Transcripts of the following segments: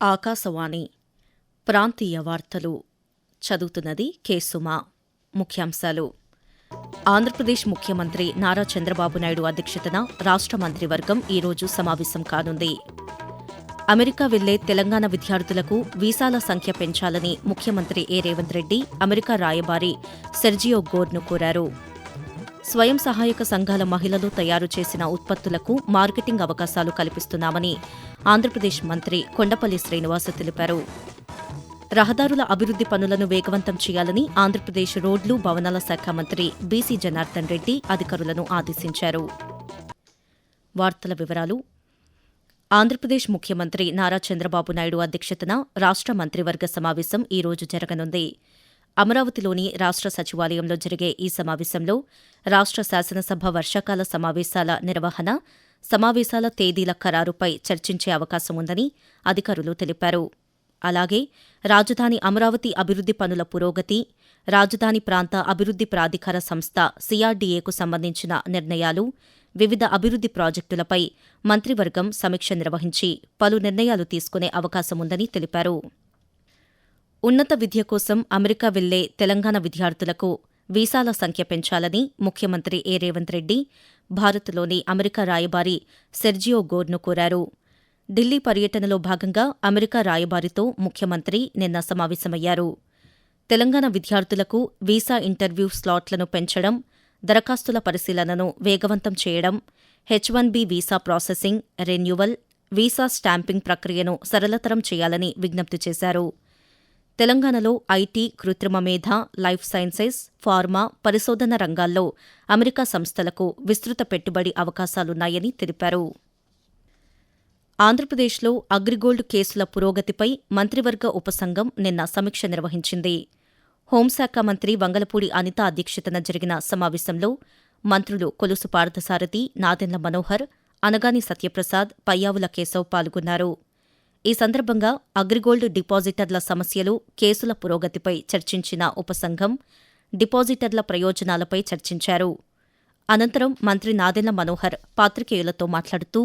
ఆకాశవాణి ప్రాంతీయ వార్తలు చదువుతున్నది కె సుమ. ముఖ్యాంశాలు. ఆంధ్రప్రదేశ్ ముఖ్యమంత్రి నారా చంద్రబాబు నాయుడు అధ్యక్షతన రాష్ట్ర మంత్రివర్గం ఈరోజు సమావేశం కానుంది. అమెరికా వెళ్లే తెలంగాణ విద్యార్థులకు వీసాల సంఖ్య పెంచాలని ముఖ్యమంత్రి రేవంత్ రెడ్డి అమెరికా రాయబారి సెర్జియో గోర్ను కోరారు. స్వయం సహాయక సంఘాల మహిళలు తయారు చేసిన ఉత్పత్తులకు మార్కెటింగ్ అవకాశాలు కల్పిస్తున్నామని ఆంధ్రప్రదేశ్ మంత్రి కొండపల్లి శ్రీనివాస్ తెలిపారు. రహదారుల అభివృద్ది పనులను వేగవంతం చేయాలని ఆంధ్రప్రదేశ్ రోడ్లు భవనాల శాఖ మంత్రి బీసీ జనార్దన్ రెడ్డి అధికారులను ఆదేశించారు. వార్తల వివరాలు. ఆంధ్రప్రదేశ్ ముఖ్యమంత్రి నారా చంద్రబాబు నాయుడు అధ్యక్షతన రాష్ట్ర మంత్రివర్గ సమావేశం ఈరోజు జరగనుంది. అమరావతిలోని రాష్ట్ర సచివాలయంలో జరిగే ఈ సమావేశంలో రాష్ట్ర శాసనసభ వర్షాకాల సమావేశాల నిర్వహణ, సమావేశాల తేదీల ఖరారుపై చర్చించే అవకాశం ఉందని అధికారులు తెలిపారు. అలాగే రాజధాని అమరావతి అభివృద్ది పనుల పురోగతి, రాజధాని ప్రాంత అభివృద్ది ప్రాధికార సంస్థ సిఆర్డీఏకు సంబంధించిన నిర్ణయాలు, వివిధ అభివృద్ది ప్రాజెక్టులపై మంత్రివర్గం సమీక్ష నిర్వహించి పలు నిర్ణయాలు తీసుకునే అవకాశముందని తెలిపారు. ఉన్నత విద్య కోసం అమెరికా వెళ్లే తెలంగాణ విద్యార్థులకు వీసాల సంఖ్య పెంచాలని ముఖ్యమంత్రి రేవంత్ రెడ్డి భారత్లోని అమెరికా రాయబారి సెర్జియో గోర్ను కోరారు. ఢిల్లీ పర్యటనలో భాగంగా అమెరికా రాయబారితో ముఖ్యమంత్రి నిన్న సమావేశమయ్యారు. తెలంగాణ విద్యార్థులకు వీసా ఇంటర్వ్యూ స్లాట్లను పెంచడం, దరఖాస్తుల పరిశీలనను వేగవంతం చేయడం, H1B visa processing, renewal, visa stamping ప్రక్రియను సరళతరం చేయాలని విజ్ఞప్తి చేశారు. తెలంగాణలో ఐటీ, కృత్రిమ మేధ, లైఫ్ సైన్సెస్, ఫార్మా, పరిశోధన రంగాల్లో అమెరికా సంస్థలకు విస్తృత పెట్టుబడి అవకాశాలున్నాయని తెలిపారు. ఆంధ్రప్రదేశ్లో అగ్రిగోల్డ్ కేసుల పురోగతిపై మంత్రివర్గ ఉపసంఘం నిన్న సమీక్ష నిర్వహించింది. హోంశాఖ మంత్రి వంగలపూడి అనిత అధ్యక్షతన జరిగిన సమావేశంలో మంత్రులు కొలుసు పార్థసారథి, నాదెండ్ల మనోహర్, అనగాని సత్యప్రసాద్, పయ్యావుల కేశవ్ పాల్గొన్నారు. ఈ సందర్భంగా అగ్రిగోల్డ్ డిపాజిటర్ల సమస్యలు, కేసుల పురోగతిపై చర్చించిన ఉపసంఘం డిపాజిటర్ల ప్రయోజనాలపై చర్చించారు. అనంతరం మంత్రి నాదెండ్ల మనోహర్ పాత్రికేయులతో మాట్లాడుతూ,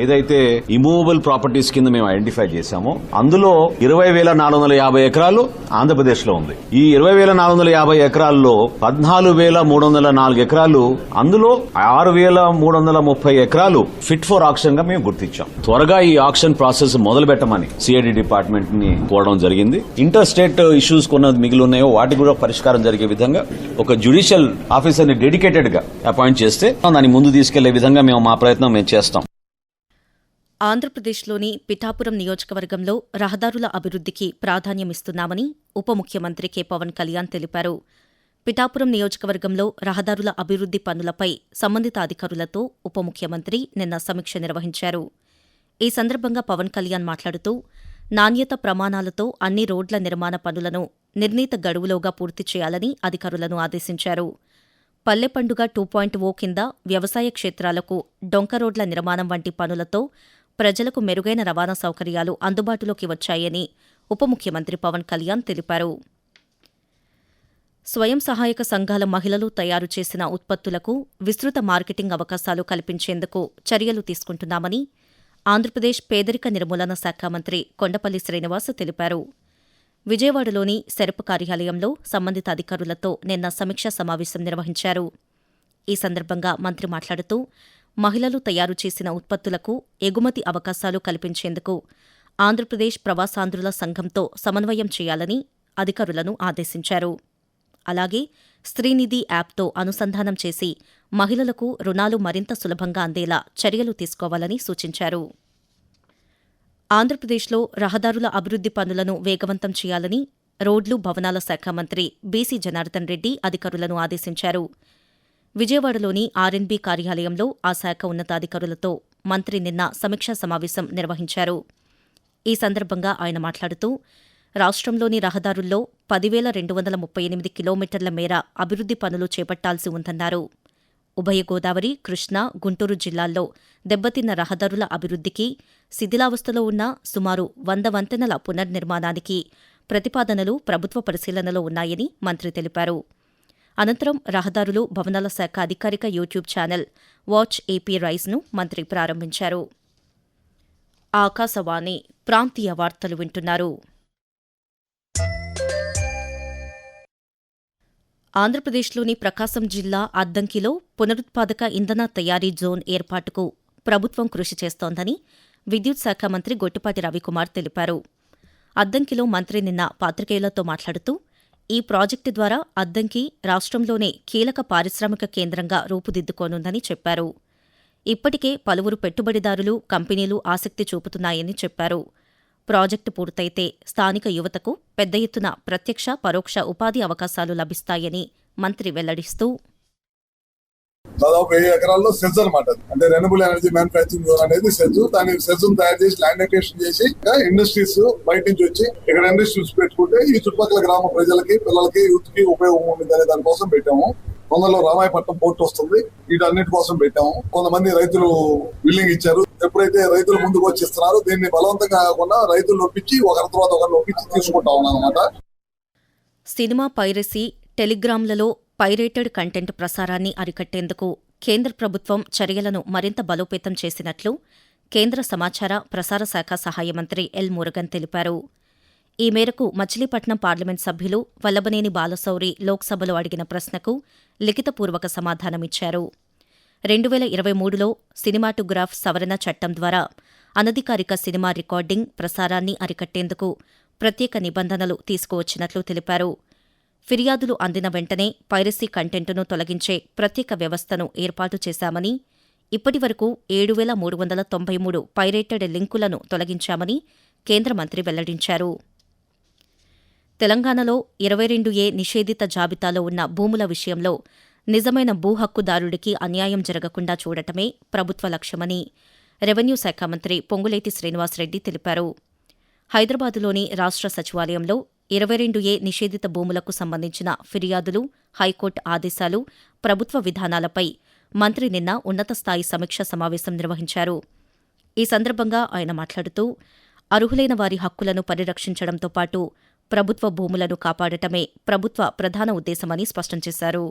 ఏదైతే ఇమూవబుల్ ప్రాపర్టీస్ కింద మేము ఐడెంటిఫై చేశామో అందులో 20,450 ఎకరాలు ఆంధ్రప్రదేశ్ లో ఉంది. ఈ 20,450 ఎకరాల్లో 14,304 ఎకరాలు, అందులో 6,330 ఎకరాలు ఫిట్ ఫర్ ఆక్షన్ గా మేము గుర్తించాం. త్వరగా ఈ ఆక్షన్ ప్రాసెస్ మొదలు పెట్టమని సిఐడి డిపార్ట్మెంట్ ని కోరడం జరిగింది. ఇంటర్ స్టేట్ ఇష్యూస్ కొన్నది మిగిలి ఉన్నాయో వాటికి కూడా పరిష్కారం జరిగే విధంగా ఒక జ్యుడిషియల్ ఆఫీసర్ ని డెడికేటెడ్ గా అపాయింట్ చేస్తే దాన్ని ముందు తీసుకెళ్లే విధంగా మా ప్రయత్నం మేము చేస్తాం. ఆంధ్రప్రదేశ్లోని పిఠాపురం నియోజకవర్గంలో రహదారుల అభివృద్దికి ప్రాధాన్యమిస్తున్నామని ఉప ముఖ్యమంత్రి కె పవన్ కళ్యాణ్ తెలిపారు. పిఠాపురం నియోజకవర్గంలో రహదారుల అభివృద్ది పనులపై సంబంధిత అధికారులతో ఉప ముఖ్యమంత్రి నిన్న సమీక్ష నిర్వహించారు. ఈ సందర్భంగా పవన్ కళ్యాణ్ మాట్లాడుతూ, నాణ్యత ప్రమాణాలతో అన్ని రోడ్ల నిర్మాణ పనులను నిర్ణీత గడువులోగా పూర్తి చేయాలని అధికారులను ఆదేశించారు. పల్లె పండుగ 2.0 కింద వ్యవసాయ క్షేత్రాలకు డొంక రోడ్ల నిర్మాణం వంటి పనులతో ప్రజలకు మెరుగైన రవాణా సౌకర్యాలు అందుబాటులోకి వచ్చాయని ఉప ముఖ్యమంత్రి పవన్ కళ్యాణ్ తెలిపారు. స్వయం సహాయక సంఘాల మహిళలు తయారు చేసిన ఉత్పత్తులకు విస్తృత మార్కెటింగ్ అవకాశాలు కల్పించేందుకు చర్యలు తీసుకుంటున్నామని ఆంధ్రప్రదేశ్ పేదరిక నిర్మూలన శాఖ మంత్రి కొండపల్లి శ్రీనివాస్ తెలిపారు. విజయవాడలోని సెరప్ కార్యాలయంలో సంబంధిత అధికారులతో నిన్న సమీక్షా సమావేశం నిర్వహించారు. ఈ సందర్భంగా మంత్రి మాట్లాడుతూ, మహిళలు తయారు చేసిన ఉత్పత్తులకు ఎగుమతి అవకాశాలు కల్పించేందుకు ఆంధ్రప్రదేశ్ ప్రవాసాంధ్రుల సంఘంతో సమన్వయం చేయాలని అధికారులను ఆదేశించారు. అలాగే స్త్రీనిధి యాప్తో అనుసంధానం చేసి మహిళలకు రుణాలు మరింత సులభంగా అందేలా చర్యలు తీసుకోవాలని సూచించారు. ఆంధ్రప్రదేశ్లో రహదారుల అభివృద్ది పనులను వేగవంతం చేయాలని రోడ్లు భవనాల శాఖ మంత్రి బీసీ జనార్దన్ రెడ్డి అధికారులను ఆదేశించారు. విజయవాడలోని ఆర్ఎన్బీ కార్యాలయంలో ఆ శాఖ ఉన్నతాధికారులతో మంత్రి నిన్న సమీక్షా సమావేశం నిర్వహించారు. ఈ సందర్భంగా ఆయన మాట్లాడుతూ, రాష్ట్రంలోని రహదారుల్లో 10,238 కిలోమీటర్ల మేర అభివృద్ది పనులు చేపట్టాల్సి ఉందన్నారు. ఉభయ గోదావరి, కృష్ణా, గుంటూరు జిల్లాల్లో దెబ్బతిన్న రహదారుల అభివృద్దికి, శిథిలావస్థలో ఉన్న సుమారు 100 వంతెనల పునర్నిర్మాణానికి ప్రతిపాదనలు ప్రభుత్వ పరిశీలనలో ఉన్నాయని మంత్రి తెలిపారు. అనంతరం రహదారులు భవనాల శాఖ అధికారిక యూట్యూబ్ ఛానల్ వాచ్ ఏపీ రైజ్ను మంత్రి ప్రారంభించారు. ఆకాశవాణి ప్రాంతీయ వార్తలు వింటున్నారు. ఆంధ్రప్రదేశ్లోని ప్రకాశం జిల్లా అద్దంకిలో పునరుత్పాదక ఇంధన తయారీ జోన్ ఏర్పాటుకు ప్రభుత్వం కృషి చేస్తోందని విద్యుత్ శాఖ మంత్రి గొట్టిపాటి రవికుమార్ తెలిపారు. అద్దంకిలో మంత్రి నిన్న పాత్రికేయులతో మాట్లాడుతూ ఈ ప్రాజెక్టు ద్వారా అద్దంకి రాష్ట్రంలోనే కీలక పారిశ్రామిక కేంద్రంగా రూపుదిద్దుకోనుందని చెప్పారు. ఇప్పటికే పలువురు పెట్టుబడిదారులు, కంపెనీలు ఆసక్తి చూపుతున్నాయని చెప్పారు. ప్రాజెక్టు పూర్తయితే స్థానిక యువతకు పెద్ద ఎత్తున ప్రత్యక్ష, పరోక్ష ఉపాధి అవకాశాలు లభిస్తాయని మంత్రి వెల్లడిస్తూ దాదాపు 1000 ఎకరాల్లో సెజ్ అనమాట. అంటే రెన్యూబుల్ ఎనర్జీ మ్యానుఫాక్చరింగ్ జోన్ అనేది సెజ్. దాని సెజ్ తయారు చేసి ల్యాండ్ అక్విజిషన్ చేసి ఇండస్ట్రీస్ బయట నుంచి వచ్చి ఇక్కడ ఇండస్ట్రీస్ పెట్టుకుంటే ఈ చుట్టుపక్కల గ్రామ ప్రజలకి, పిల్లలకి, యూత్ కి ఉపయోగం ఉంటుంది అనే దానికోసం పెట్టాము. తొందరలో రామాయపట్నం పోర్టు వస్తుంది, వీటన్నిటి కోసం పెట్టాము. కొంతమంది రైతులు బిల్లింగ్ ఇచ్చారు. ఎప్పుడైతే రైతులు ముందుకు వచ్చి ఇస్తున్నారో దీన్ని బలవంతంగా కాకుండా రైతులు ఒప్పించి ఒకరి తర్వాత ఒకరిని ఒప్పించి తీసుకుంటా ఉన్నాం అనమాట. సినిమా పైరసీ, టెలిగ్రామ్లలో పైరేటెడ్ కంటెంట్ ప్రసారాన్ని అరికట్టేందుకు కేంద్ర ప్రభుత్వం చర్యలను మరింత బలోపేతం చేసినట్లు కేంద్ర సమాచార, ప్రసార శాఖ సహాయ మంత్రి ఎల్. మురుగన్ తెలిపారు. ఈ మేరకు మచిలీపట్నం పార్లమెంట్ సభ్యులు వల్లభనేని బాలశౌరి లోక్సభలో అడిగిన ప్రశ్నకు లిఖితపూర్వక సమాధానమిచ్చారు. 2023లో సినిమాటోగ్రాఫ్ సవరణ చట్టం ద్వారా అనధికారిక సినిమా రికార్డింగ్, ప్రసారాన్ని అరికట్టేందుకు ప్రత్యేక నిబంధనలు తీసుకువచ్చినట్లు తెలిపారు. ఫిర్యాదులు అందిన వెంటనే పైరసీ కంటెంటును తొలగించే ప్రత్యేక వ్యవస్థను ఏర్పాటు చేశామని, ఇప్పటివరకు 7,393 పైరేటెడ్ లింకులను తొలగించామని కేంద్ర మంత్రి వెల్లడించారు. తెలంగాణలో 22A నిషేధిత జాబితాలో ఉన్న భూముల విషయంలో నిజమైన భూ హక్కుదారుడికి అన్యాయం జరగకుండా చూడటమే ప్రభుత్వ లక్ష్యమని రెవెన్యూ శాఖ మంత్రి పొంగులేటి శ్రీనివాసరెడ్డి తెలిపారు. హైదరాబాదులోని రాష్ట్ర సచివాలయంలో 22A నిషేధిత భూములకు సంబంధించిన ఫిర్యాదులు, హైకోర్టు ఆదేశాలు, ప్రభుత్వ విధానాలపై మంత్రి నిన్న ఉన్నతస్థాయి సమీక్ష సమావేశం నిర్వహించారు. ఈ సందర్భంగా ఆయన మాట్లాడుతూ అర్హులైన వారి హక్కులను పరిరక్షించడంతో పాటు ప్రభుత్వ భూములను కాపాడటమే ప్రభుత్వ ప్రధాన ఉద్దేశమని స్పష్టం చేశారు.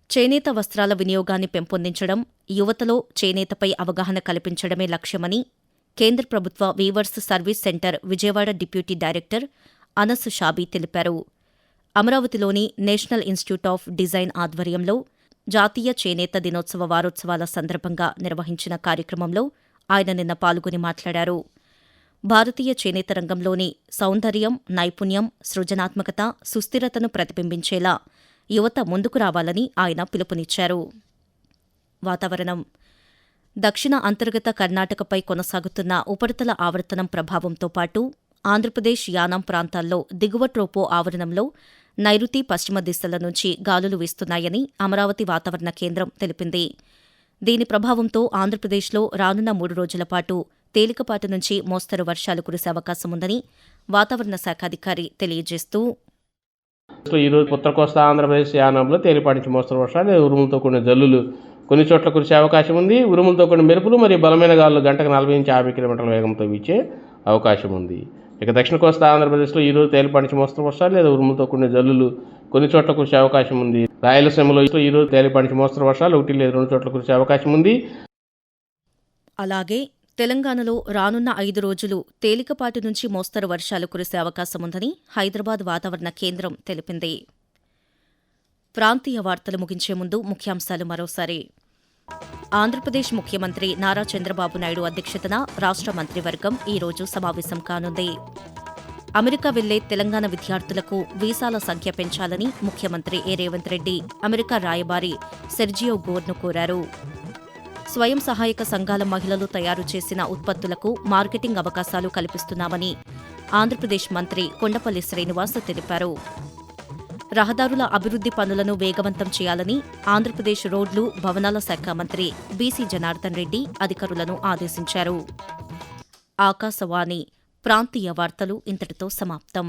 చేనేత వస్త్రాల వినియోగాన్ని పెంపొందించడం, యువతలో చేనేతపై అవగాహన కల్పించడమే లక్ష్యమని కేంద్ర ప్రభుత్వ weavers service centre Vijayawada deputy director Anas Shabi తెలిపారు. అమరావతిలోని నేషనల్ ఇన్స్టిట్యూట్ ఆఫ్ డిజైన్ ఆధ్వర్యంలో జాతీయ చేనేత దినోత్సవ వారోత్సవాల సందర్భంగా నిర్వహించిన కార్యక్రమంలో ఆయన నిన్న పాల్గొని మాట్లాడారు. భారతీయ చేనేత రంగంలోని సౌందర్యం, నైపుణ్యం, సృజనాత్మకత, సుస్థిరతను ప్రతిబింబించేలా యువత ముందుకు రావాలని ఆయన పిలుపునిచ్చారు. వాతావరణం. దక్షిణ అంతర్గత కర్ణాటకపై కొనసాగుతున్న ఉపరితల ఆవర్తనం ప్రభావంతో పాటు ఆంధ్రప్రదేశ్, యానాం ప్రాంతాల్లో దిగువ ట్రోపో ఆవరణంలో నైరుతి, పశ్చిమ దిశల నుంచి గాలులు వీస్తున్నాయని అమరావతి వాతావరణ కేంద్రం తెలిపింది. దీని ప్రభావంతో ఆంధ్రప్రదేశ్లో రానున్న 3 రోజుల పాటు తేలికపాటి నుంచి మోస్తరు వర్షాలు కురిసే అవకాశముందని వాతావరణ శాఖ అధికారి తెలియజేస్తూ ఈరోజు ఉత్తర కోస్తా ఆంధ్రప్రదేశ్, యానాంలో తేలిపాటి నుంచి మోస్తరు వర్షాలు, ఉరుములతో కూడిన జల్లులు కొన్ని చోట్ల కురిసే అవకాశం ఉంది. ఉరుములతో కూడిన మెరుపులు మరియు బలమైన గాలులు గంటకు 40 నుంచి 50 కిలోమీటర్ల వేగంతో వీచే అవకాశం ఉంది. ఇక దక్షిణ కోస్తా ఆంధ్రప్రదేశ్లో ఈరోజు తేలిపాటి నుంచి మోస్తరు వర్షాలు లేదా ఉరుములతో కూడిన జల్లులు కొన్ని చోట్ల కురిసే అవకాశం ఉంది. రాయలసీమలో ఈరోజు తేలిపాటి నుంచి మోస్తరు వర్షాలు 1 లేదా 2 చోట్ల కురిసే అవకాశం ఉంది. అలాగే తెలంగాణలో రానున్న 5 రోజులు తేలికపాటి నుంచి మోస్తరు వర్షాలు కురిసే అవకాశముందని హైదరాబాద్ వాతావరణ కేంద్రం తెలిపింది. ప్రాంతీయ వార్తలు ముగించే ముందు ముఖ్యాంశాలు మరోసారి. ఆంధ్రప్రదేశ్ ముఖ్యమంత్రి నారా చంద్రబాబు నాయుడు అధ్యక్షతన రాష్ట్ర మంత్రివర్గం ఈ రోజు సమావేశం కానుంది. అమెరికా వెళ్లే తెలంగాణ విద్యార్థులకు వీసాల సంఖ్య పెంచాలని ముఖ్యమంత్రి ఏ. రేవంత్ రెడ్డి అమెరికా రాయబారి సెర్జియో గోర్ను కోరారు. స్వయం సహాయక సంఘాల మహిళలు తయారు చేసిన ఉత్పత్తులకు మార్కెటింగ్ అవకాశాలు కల్పిస్తున్నామని ఆంధ్రప్రదేశ్ మంత్రి కొండపల్లి శ్రీనివాస్ తెలిపారు. రహదారుల అభివృద్ది పనులను వేగవంతం చేయాలని ఆంధ్రప్రదేశ్ రోడ్లు, భవనాల శాఖ మంత్రి బీసీ జనార్దన్ రెడ్డి అధికారులను ఆదేశించారు. ఆకాశవాణి ప్రాంతీయ వార్తలు ఇంతటితో సమాప్తం.